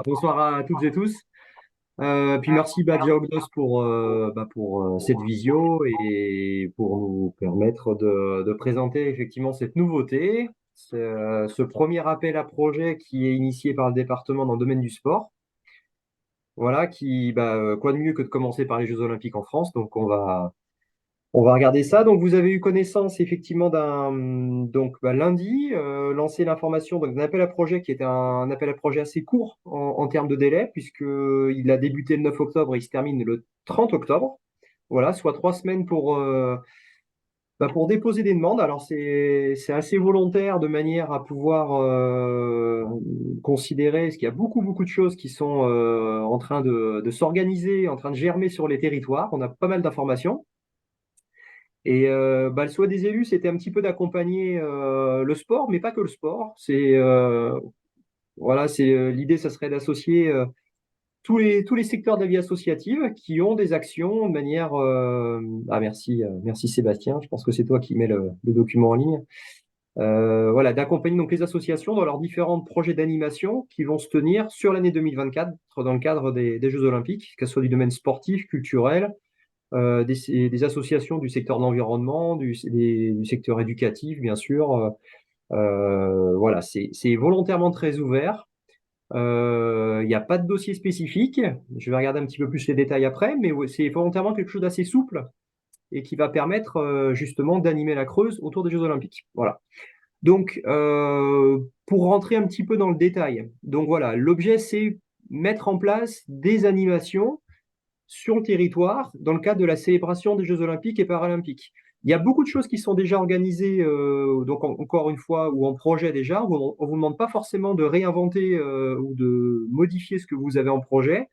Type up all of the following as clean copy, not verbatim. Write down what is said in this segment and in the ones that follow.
bonsoir à toutes et tous. Puis merci déjà Ognos pour cette visio et pour nous permettre de présenter effectivement cette nouveauté, ce premier appel à projet qui est initié par le département dans le domaine du sport. Voilà, quoi de mieux que de commencer par les Jeux Olympiques en France. Donc on va regarder ça. Donc, vous avez eu connaissance effectivement lundi, lancer l'information d'un appel à projet qui était un appel à projet assez court en termes de délai, puisqu'il a débuté le 9 octobre et il se termine le 30 octobre. Voilà, soit 3 semaines pour déposer des demandes. Alors, c'est assez volontaire de manière à pouvoir considérer, parce qu'il y a beaucoup, beaucoup de choses qui sont en train de s'organiser, en train de germer sur les territoires. On a pas mal d'informations. Et le souhait des élus, c'était un petit peu d'accompagner le sport, mais pas que le sport. L'idée, ça serait d'associer tous les secteurs de la vie associative qui ont des actions de manière. Merci Sébastien. Je pense que c'est toi qui mets le document en ligne. Voilà, d'accompagner donc les associations dans leurs différents projets d'animation qui vont se tenir sur l'année 2024 dans le cadre des Jeux Olympiques, que ce soit du domaine sportif, culturel, des associations du secteur de l'environnement, du secteur éducatif, bien sûr. Voilà, c'est volontairement très ouvert. Il n'y a pas de dossier spécifique. Je vais regarder un petit peu plus les détails après, mais ouais, c'est volontairement quelque chose d'assez souple et qui va permettre justement d'animer la Creuse autour des Jeux Olympiques. Voilà. Donc, pour rentrer un petit peu dans le détail, donc voilà, l'objet, c'est mettre en place des animations sur le territoire dans le cadre de la célébration des Jeux Olympiques et Paralympiques. Il y a beaucoup de choses qui sont déjà organisées, encore une fois, ou en projet déjà, où on ne vous demande pas forcément de réinventer ou de modifier ce que vous avez en projet.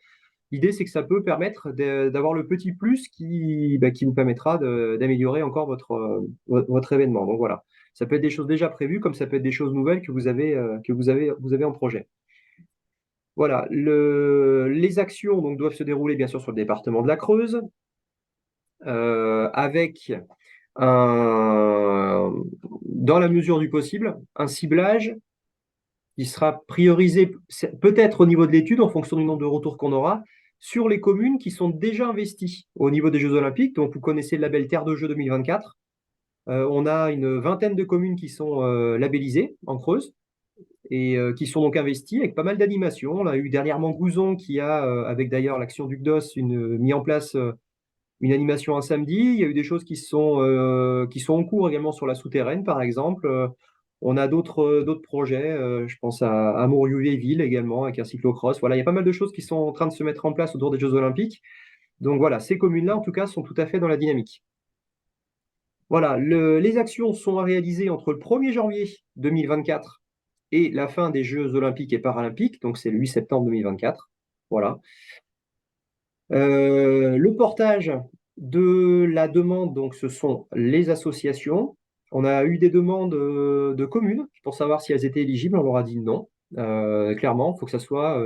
L'idée, c'est que ça peut permettre d'avoir le petit plus qui vous permettra d'améliorer encore votre événement. Donc voilà, ça peut être des choses déjà prévues, comme ça peut être des choses nouvelles que vous avez en projet. Voilà, les actions donc, doivent se dérouler bien sûr sur le département de la Creuse, avec dans la mesure du possible, un ciblage qui sera priorisé peut-être au niveau de l'étude, en fonction du nombre de retours qu'on aura, sur les communes qui sont déjà investies au niveau des Jeux Olympiques. Donc, vous connaissez le label Terre de Jeux 2024. On a une vingtaine de communes qui sont labellisées en Creuse et qui sont donc investies avec pas mal d'animations. On a eu dernièrement Gouzon qui a, avec d'ailleurs l'action du CDOS, mis en place une animation un samedi. Il y a eu des choses qui sont en cours également sur la souterraine, par exemple. On a d'autres projets. Je pense à Mourioux-Vieilleville également, avec un cyclocross. Voilà, il y a pas mal de choses qui sont en train de se mettre en place autour des Jeux Olympiques. Donc voilà, ces communes-là, en tout cas, sont tout à fait dans la dynamique. Voilà, les actions sont à réaliser entre le 1er janvier 2024 et la fin des Jeux Olympiques et Paralympiques, donc c'est le 8 septembre 2024. Voilà. Le portage de la demande, donc ce sont les associations. On a eu des demandes de communes pour savoir si elles étaient éligibles. On leur a dit non. Clairement, il faut que ce soit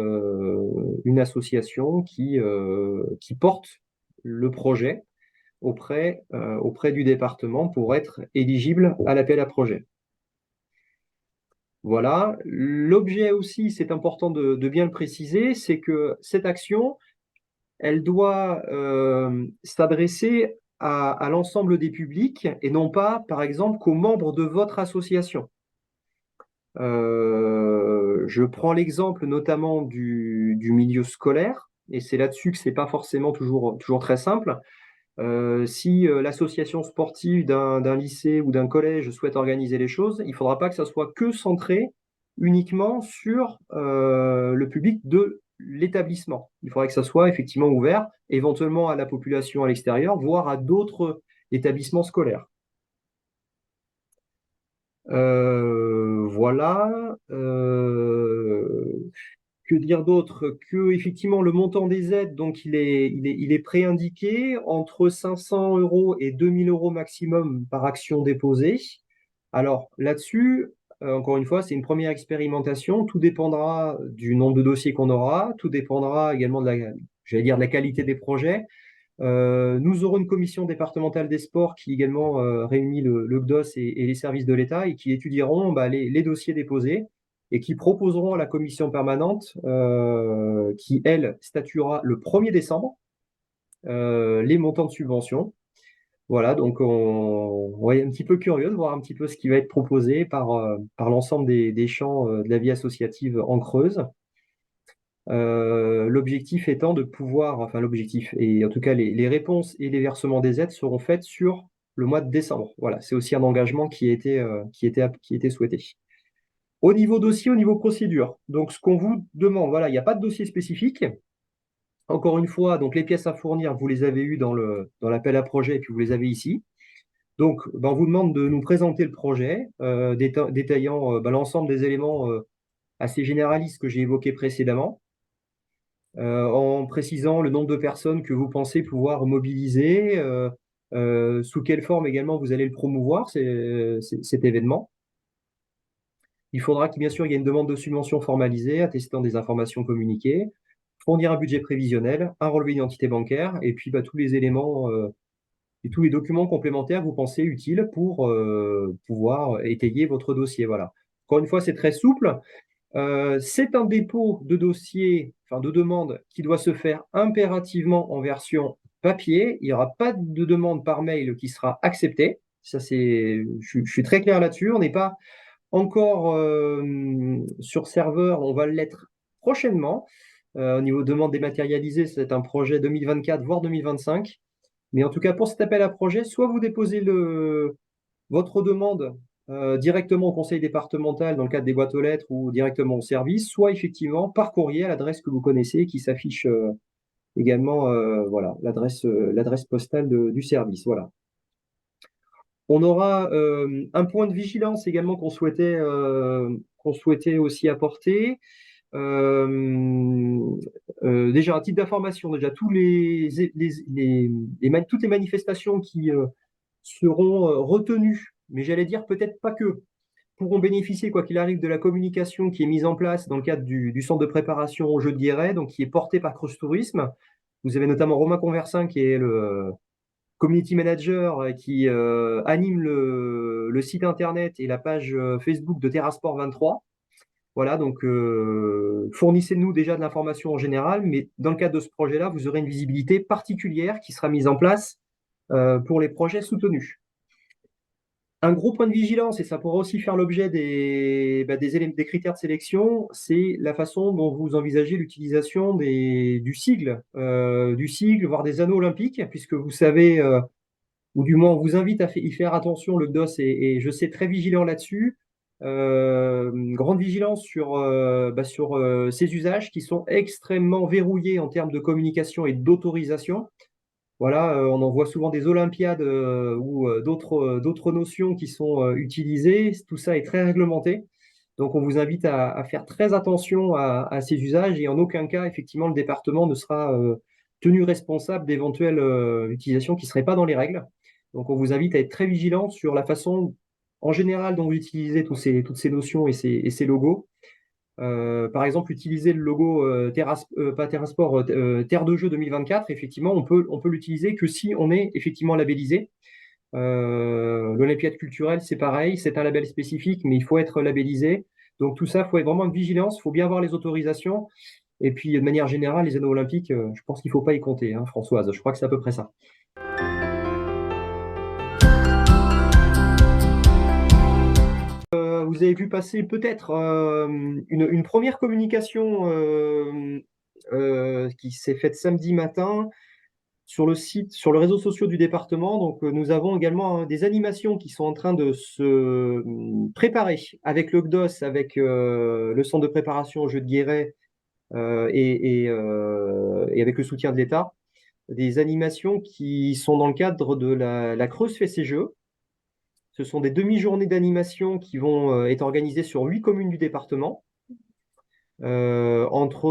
une association qui porte le projet auprès du département pour être éligible à l'appel à projet. Voilà. L'objet aussi, c'est important de bien le préciser, c'est que cette action, elle doit s'adresser à l'ensemble des publics et non pas, par exemple, qu'aux membres de votre association. Je prends l'exemple notamment du milieu scolaire, et c'est là-dessus que c'est pas forcément toujours très simple. Si l'association sportive d'un lycée ou d'un collège souhaite organiser les choses, il ne faudra pas que ça soit que centré uniquement sur le public de l'établissement. Il faudrait que ça soit effectivement ouvert, éventuellement à la population à l'extérieur, voire à d'autres établissements scolaires. Voilà. Que dire d'autre? Que effectivement le montant des aides, donc il est préindiqué entre 500 euros et 2000 euros maximum par action déposée. Alors là-dessus, encore une fois, c'est une première expérimentation. Tout dépendra du nombre de dossiers qu'on aura. Tout dépendra également de la qualité des projets. Nous aurons une commission départementale des sports qui également réunit le CDOS et les services de l'État et qui étudieront les dossiers déposés et qui proposeront à la commission permanente, qui, elle, statuera le 1er décembre, les montants de subvention. Voilà, donc on est un petit peu curieux de voir un petit peu ce qui va être proposé par l'ensemble des champs de la vie associative en Creuse. L'objectif étant de pouvoir, enfin l'objectif, et en tout cas les réponses et les versements des aides seront faites sur le mois de décembre. Voilà, c'est aussi un engagement qui était souhaité. Au niveau dossier, au niveau procédure, donc ce qu'on vous demande, voilà, il n'y a pas de dossier spécifique. Encore une fois, donc les pièces à fournir, vous les avez eues dans l'appel à projet et puis vous les avez ici. Donc, on vous demande de nous présenter le projet, détaillant l'ensemble des éléments assez généralistes que j'ai évoqués précédemment, en précisant le nombre de personnes que vous pensez pouvoir mobiliser, sous quelle forme également vous allez le promouvoir, cet événement. Il faudra bien sûr il y ait une demande de subvention formalisée attestant des informations communiquées, fournir un budget prévisionnel, un relevé d'identité bancaire, et puis tous les éléments et tous les documents complémentaires que vous pensez utiles pour pouvoir étayer votre dossier. Voilà. Encore une fois, c'est très souple. C'est un dépôt de dossier, enfin de demande, qui doit se faire impérativement en version papier. Il n'y aura pas de demande par mail qui sera acceptée. Ça, je suis très clair là-dessus. On n'est pas encore sur serveur, on va l'être prochainement. Au niveau demande dématérialisée, c'est un projet 2024, voire 2025. Mais en tout cas, pour cet appel à projet, soit vous déposez votre demande directement au conseil départemental dans le cadre des boîtes aux lettres ou directement au service, soit effectivement par courrier à l'adresse que vous connaissez qui s'affiche également, voilà, l'adresse postale du service. Voilà. On aura un point de vigilance également qu'on souhaitait aussi apporter. Déjà, à titre d'information, déjà toutes les manifestations qui seront retenues, mais j'allais dire peut-être pas que, pourront bénéficier, quoi qu'il arrive, de la communication qui est mise en place dans le cadre du centre de préparation au jeu de Guéret, donc qui est porté par Creuse Tourisme. Vous avez notamment Romain Conversin, qui est le community manager qui anime le site internet et la page Facebook de Terrasport 23. Voilà, donc fournissez-nous déjà de l'information en général, mais dans le cadre de ce projet-là, vous aurez une visibilité particulière qui sera mise en place pour les projets soutenus. Un gros point de vigilance, et ça pourra aussi faire l'objet des critères de sélection, c'est la façon dont vous envisagez l'utilisation du sigle, voire des anneaux olympiques, puisque vous savez, ou du moins on vous invite à y faire attention, le DOS, et je sais très vigilant là-dessus. Grande vigilance sur ces usages qui sont extrêmement verrouillés en termes de communication et d'autorisation. Voilà, on en voit souvent des olympiades ou d'autres notions qui sont utilisées. Tout ça est très réglementé. Donc, on vous invite à faire très attention à ces usages et en aucun cas, effectivement, le département ne sera tenu responsable d'éventuelles utilisations qui ne seraient pas dans les règles. Donc, on vous invite à être très vigilant sur la façon, en général, dont vous utilisez toutes ces notions et ces logos. Par exemple, utiliser le logo pas Terrasport, Terre de Jeux 2024, effectivement, on peut l'utiliser que si on est effectivement labellisé. L'Olympiade culturelle, c'est pareil, c'est un label spécifique, mais il faut être labellisé. Donc tout ça, il faut être vraiment en vigilance, il faut bien avoir les autorisations. Et puis, de manière générale, les anneaux olympiques, je pense qu'il ne faut pas y compter, hein, Françoise. Je crois que c'est à peu près ça. Vous avez vu passer peut-être une première communication qui s'est faite samedi matin sur le site, sur le réseau social du département. Donc, nous avons également des animations qui sont en train de se préparer avec le GDOS, avec le centre de préparation au jeu de Guéret et avec le soutien de l'État. Des animations qui sont dans le cadre de la Creuse fait ses jeux. Ce sont des demi-journées d'animation qui vont être organisées sur 8 communes du département, entre,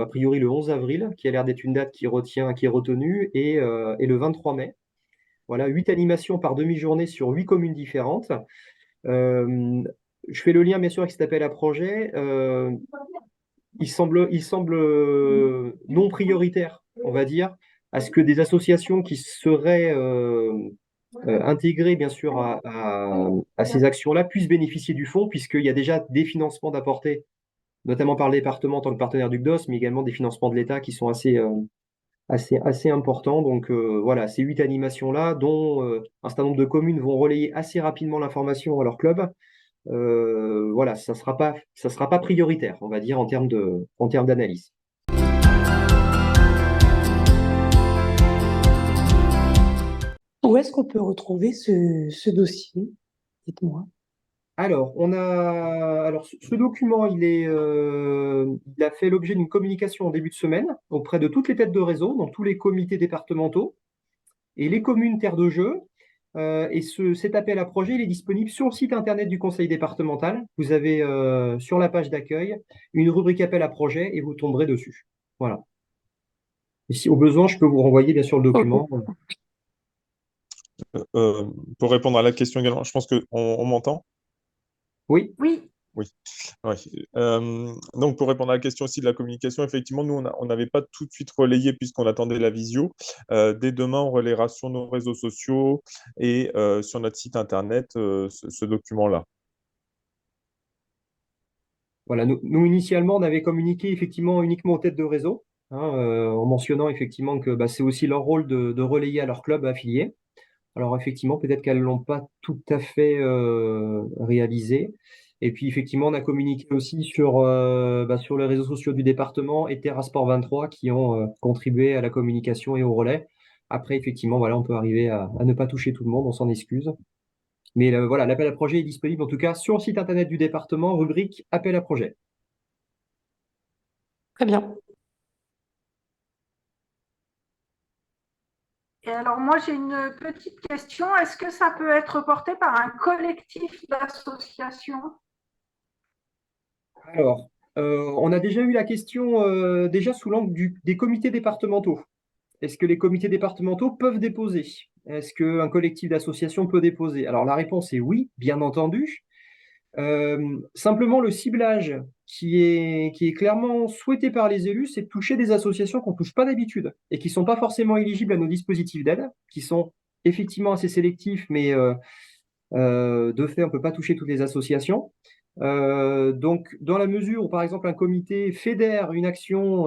a priori, le 11 avril, qui a l'air d'être une date qui est retenue, et le 23 mai. Voilà, 8 animations par demi-journée sur 8 communes différentes. Je fais le lien, bien sûr, avec cet appel à projet. Il semble non prioritaire, on va dire, à ce que des associations qui seraient intégrés bien sûr à ces actions-là puissent bénéficier du fonds, puisqu'il y a déjà des financements d'apporter, notamment par le département en tant que partenaire du CDOS, mais également des financements de l'État qui sont assez importants. Donc voilà, ces 8 animations-là, dont un certain nombre de communes vont relayer assez rapidement l'information à leur club, voilà, ça sera pas prioritaire, on va dire, en termes d'analyse. Où est-ce qu'on peut retrouver ce dossier? Dites-moi. Alors, ce document, il a fait l'objet d'une communication en début de semaine auprès de toutes les têtes de réseau, donc tous les comités départementaux et les communes terres de jeu. Cet appel à projet, il est disponible sur le site internet du conseil départemental. Vous avez sur la page d'accueil une rubrique appel à projet et vous tomberez dessus. Voilà. Et si au besoin, je peux vous renvoyer bien sûr le Ok. document. Euh, pour répondre à la question également, je pense qu'on m'entend. Oui. Oui, Oui. Ouais. Donc, pour répondre à la question aussi de la communication, effectivement, nous, on n'avait pas tout de suite relayé puisqu'on attendait la visio. Dès demain, on relayera sur nos réseaux sociaux et sur notre site internet ce document-là. Voilà, nous, initialement, on avait communiqué effectivement uniquement aux têtes de réseau, hein, en mentionnant effectivement que bah, c'est aussi leur rôle de relayer à leur club affilié. Alors effectivement, peut-être qu'elles ne l'ont pas tout à fait réalisé. Et puis effectivement, on a communiqué aussi sur les réseaux sociaux du département et Terrasport 23 qui ont contribué à la communication et au relais. Après, effectivement, voilà, on peut arriver à ne pas toucher tout le monde, on s'en excuse. Mais voilà, l'appel à projet est disponible en tout cas sur le site internet du département, rubrique appel à projet. Très bien. et alors moi j'ai une petite question. Est-ce que ça peut être porté par un collectif d'associations? Alors, on a déjà eu la question déjà sous l'angle des comités départementaux. Est-ce que les comités départementaux peuvent déposer? Est-ce qu'un collectif d'associations peut déposer? Alors la réponse est oui, bien entendu. Simplement, le ciblage qui est clairement souhaité par les élus, c'est de toucher des associations qu'on ne touche pas d'habitude et qui ne sont pas forcément éligibles à nos dispositifs d'aide, qui sont effectivement assez sélectifs, mais de fait, on ne peut pas toucher toutes les associations. Donc, dans la mesure où, par exemple, un comité fédère une action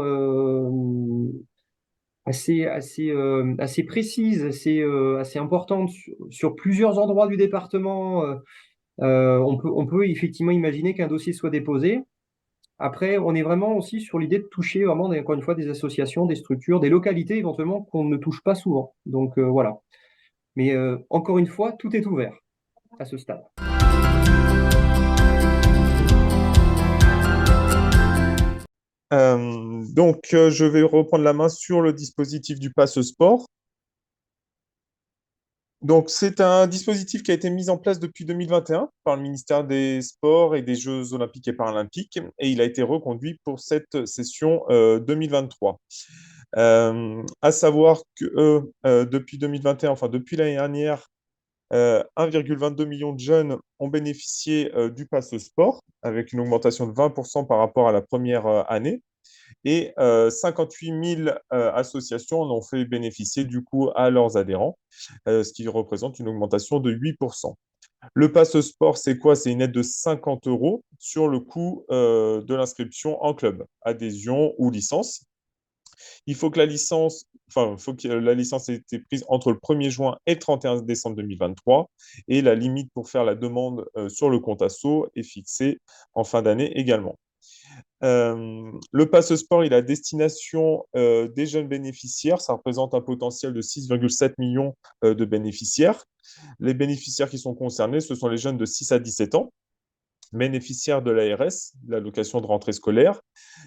assez précise, assez importante sur plusieurs endroits du département, on peut effectivement imaginer qu'un dossier soit déposé. Après, on est vraiment aussi sur l'idée de toucher vraiment, encore une fois, des associations, des structures, des localités éventuellement qu'on ne touche pas souvent. Donc voilà. Mais encore une fois, tout est ouvert à ce stade. Donc, je vais reprendre la main sur le dispositif du Pass Sport. Donc, c'est un dispositif qui a été mis en place depuis 2021 par le ministère des Sports et des Jeux Olympiques et Paralympiques et il a été reconduit pour cette session 2023. À savoir que depuis 2021, enfin depuis l'année dernière, 1,22 million de jeunes ont bénéficié du Pass Sport avec une augmentation de 20% par rapport à la première année. Et 58 000 associations en ont fait bénéficier du coup à leurs adhérents, ce qui représente une augmentation de 8%. Le Pass Sport, c'est quoi? C'est une aide de 50 euros sur le coût de l'inscription en club, adhésion ou licence. Il faut que la licence, enfin, il faut que la licence ait été prise entre le 1er juin et le 31 décembre 2023. Et la limite pour faire la demande sur le compte asso est fixée en fin d'année également. Le Pass Sport, il est à destination des jeunes bénéficiaires. Ça représente un potentiel de 6,7 millions de bénéficiaires. Les bénéficiaires qui sont concernés, ce sont les jeunes de 6 à 17 ans, bénéficiaires de l'ARS, l'allocation de rentrée scolaire.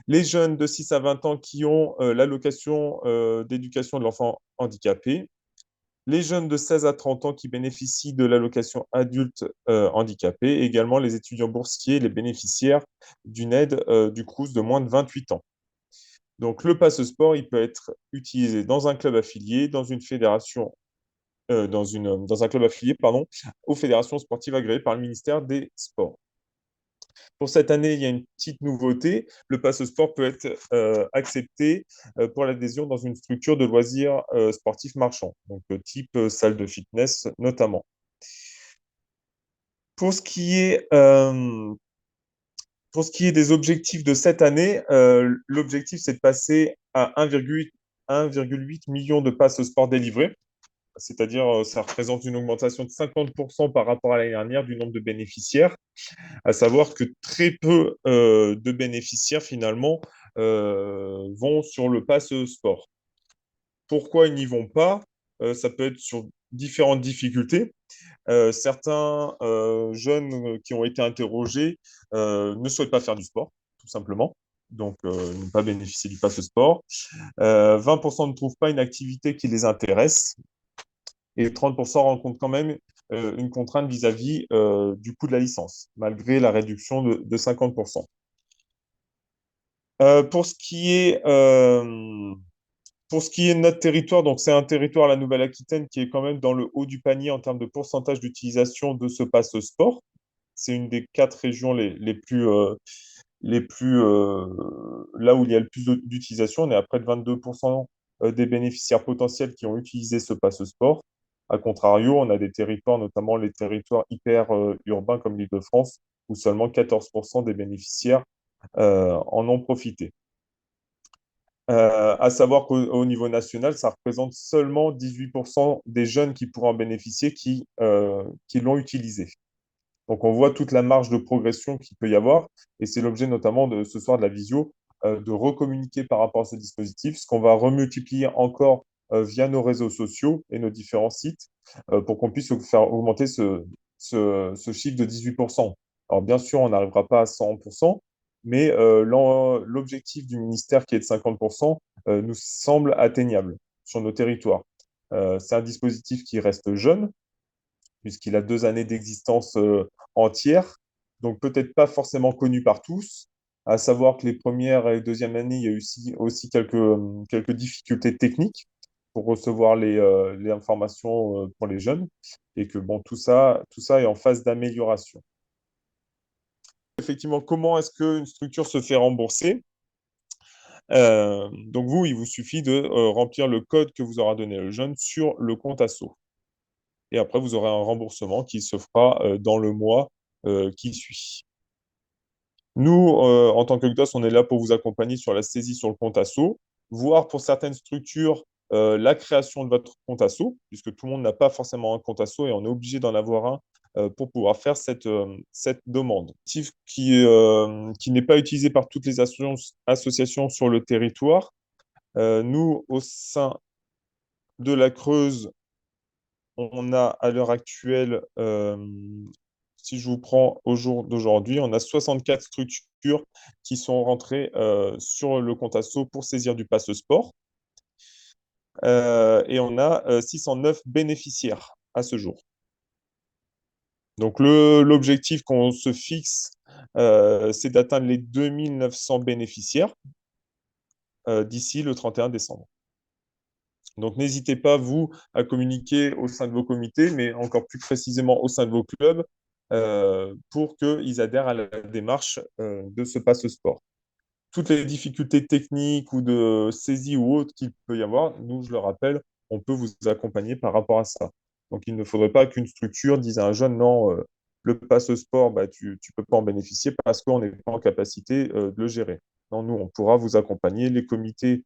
Les jeunes de 6 à 20 ans qui ont l'allocation d'éducation de l'enfant handicapé. Les jeunes de 16 à 30 ans qui bénéficient de l'allocation adulte handicapé, et également les étudiants boursiers, les bénéficiaires d'une aide du Crous de moins de 28 ans. Donc le Pass Sport, il peut être utilisé dans un club affilié, dans une fédération, dans un club affilié, pardon, aux fédérations sportives agréées par le ministère des Sports. Pour cette année, il y a une petite nouveauté. Le pass sport peut être accepté pour l'adhésion dans une structure de loisirs sportifs marchands, donc type salle de fitness notamment. Pour ce qui est, pour ce qui est des objectifs de cette année, l'objectif, c'est de passer à 1,8 million de passes sport délivrés, c'est-à-dire ça représente une augmentation de 50% par rapport à l'année dernière du nombre de bénéficiaires, à savoir que très peu de bénéficiaires finalement vont sur le pass sport. Pourquoi ils n'y vont pas? Ça peut être sur différentes difficultés. Certains jeunes qui ont été interrogés ne souhaitent pas faire du sport, tout simplement. Donc, ne pas bénéficier du pass sport. 20% ne trouvent pas une activité qui les intéresse. Et 30% rencontrent quand même une contrainte vis-à-vis du coût de la licence, malgré la réduction de 50%. Pour ce qui est de notre territoire, donc c'est un territoire, la Nouvelle-Aquitaine, qui est quand même dans le haut du panier en termes de pourcentage d'utilisation de ce pass sport. C'est une des 4 régions là où il y a le plus d'utilisation. On est à près de 22% des bénéficiaires potentiels qui ont utilisé ce pass sport. A contrario, on a des territoires, notamment les territoires hyper urbains comme l'Île-de-France, où seulement 14% des bénéficiaires en ont profité. À savoir qu'au niveau national, ça représente seulement 18% des jeunes qui pourraient en bénéficier qui l'ont utilisé. Donc, on voit toute la marge de progression qu'il peut y avoir, et c'est l'objet notamment de ce soir de la visio, de recommuniquer par rapport à ce dispositif, ce qu'on va remultiplier encore via nos réseaux sociaux et nos différents sites pour qu'on puisse faire augmenter ce chiffre de 18%. Alors, bien sûr, on n'arrivera pas à 100%, mais l'objectif du ministère qui est de 50% nous semble atteignable sur nos territoires. C'est un dispositif qui reste jeune, puisqu'il a 2 années d'existence entière, donc peut-être pas forcément connu par tous. À savoir que les premières et deuxièmes années, il y a eu aussi quelques difficultés techniques pour recevoir les informations pour les jeunes, et que bon, tout ça est en phase d'amélioration. Effectivement, comment est-ce qu'une structure se fait rembourser? Donc vous, il vous suffit de remplir le code que vous aura donné le jeune sur le compte asso. Et après, vous aurez un remboursement qui se fera dans le mois qui suit. Nous, en tant que CDOS, on est là pour vous accompagner sur la saisie sur le compte asso, voire pour certaines structures, la création de votre compte asso, puisque tout le monde n'a pas forcément un compte asso et on est obligé d'en avoir un pour pouvoir faire cette demande. Qui n'est pas utilisé par toutes les associations sur le territoire. Nous, au sein de la Creuse, on a à l'heure actuelle, si je vous prends au jour d'aujourd'hui, on a 64 structures qui sont rentrées sur le compte asso pour saisir du pass sport. Et on a 609 bénéficiaires à ce jour. Donc l'objectif qu'on se fixe, c'est d'atteindre les 2900 bénéficiaires d'ici le 31 décembre. Donc, n'hésitez pas, vous, à communiquer au sein de vos comités, mais encore plus précisément au sein de vos clubs, pour qu'ils adhèrent à la démarche de ce passe sport. Toutes les difficultés techniques ou de saisie ou autres qu'il peut y avoir, nous, je le rappelle, on peut vous accompagner par rapport à ça. Donc, il ne faudrait pas qu'une structure dise à un jeune, non, le passe sport, bah, tu ne peux pas en bénéficier parce qu'on n'est pas en capacité de le gérer. Non, nous, on pourra vous accompagner. Les comités,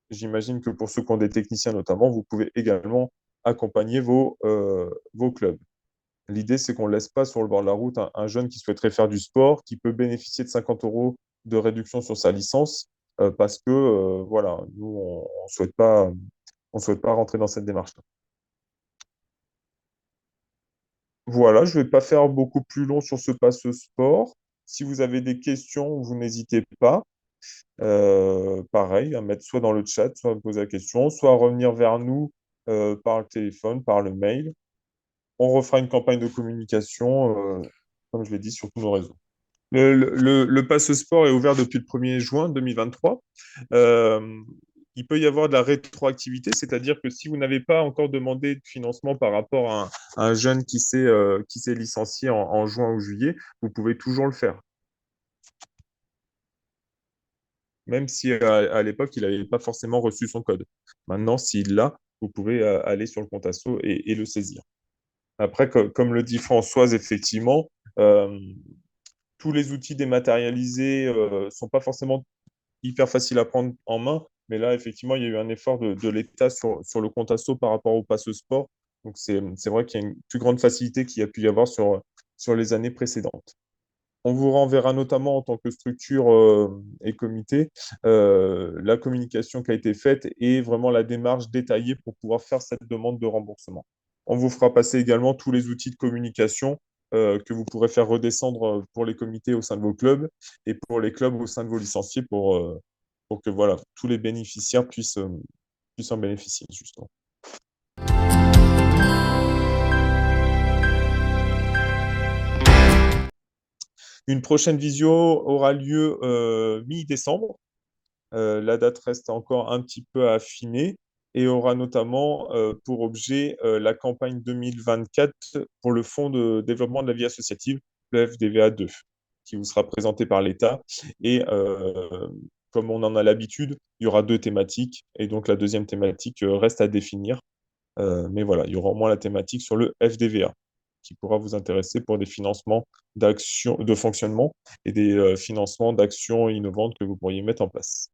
j'imagine que pour ceux qui ont des techniciens notamment, vous pouvez également accompagner vos clubs. L'idée, c'est qu'on ne laisse pas sur le bord de la route un jeune qui souhaiterait faire du sport, qui peut bénéficier de 50 € de réduction sur sa licence, parce que, voilà, nous, on ne souhaite pas rentrer dans cette démarche-là. Voilà, je ne vais pas faire beaucoup plus long sur ce passe sport. Si vous avez des questions, vous n'hésitez pas. Pareil, à mettre soit dans le chat, soit à poser la question, soit à revenir vers nous par le téléphone, par le mail. On refera une campagne de communication, comme je l'ai dit, sur tous nos réseaux. Le pass sport est ouvert depuis le 1er juin 2023. il peut y avoir de la rétroactivité, c'est-à-dire que si vous n'avez pas encore demandé de financement par rapport à un jeune qui s'est licencié en juin ou juillet, vous pouvez toujours le faire. Même si à l'époque, il n'avait pas forcément reçu son code. Maintenant, s'il l'a, vous pouvez aller sur le compte asso et le saisir. Après, comme le dit Françoise, effectivement, tous les outils dématérialisés ne sont pas forcément hyper faciles à prendre en main, mais là, effectivement, il y a eu un effort de l'État sur le compte asso par rapport au passe sport. Donc, c'est vrai qu'il y a une plus grande facilité qu'il y a pu y avoir sur les années précédentes. On vous renverra notamment en tant que structure et comité la communication qui a été faite et vraiment la démarche détaillée pour pouvoir faire cette demande de remboursement. On vous fera passer également tous les outils de communication que vous pourrez faire redescendre pour les comités au sein de vos clubs et pour les clubs au sein de vos licenciés pour que voilà, tous les bénéficiaires puissent en bénéficier, justement. Une prochaine visio aura lieu mi-décembre. La date reste encore un petit peu à affiner et aura notamment pour objet la campagne 2024 pour le Fonds de développement de la vie associative, le FDVA 2, qui vous sera présenté par l'État. Et comme on en a l'habitude, il y aura deux thématiques et donc la deuxième thématique reste à définir. Mais voilà, il y aura au moins la thématique sur le FDVA qui pourra vous intéresser pour des financements d'actions de fonctionnement et des financements d'actions innovantes que vous pourriez mettre en place.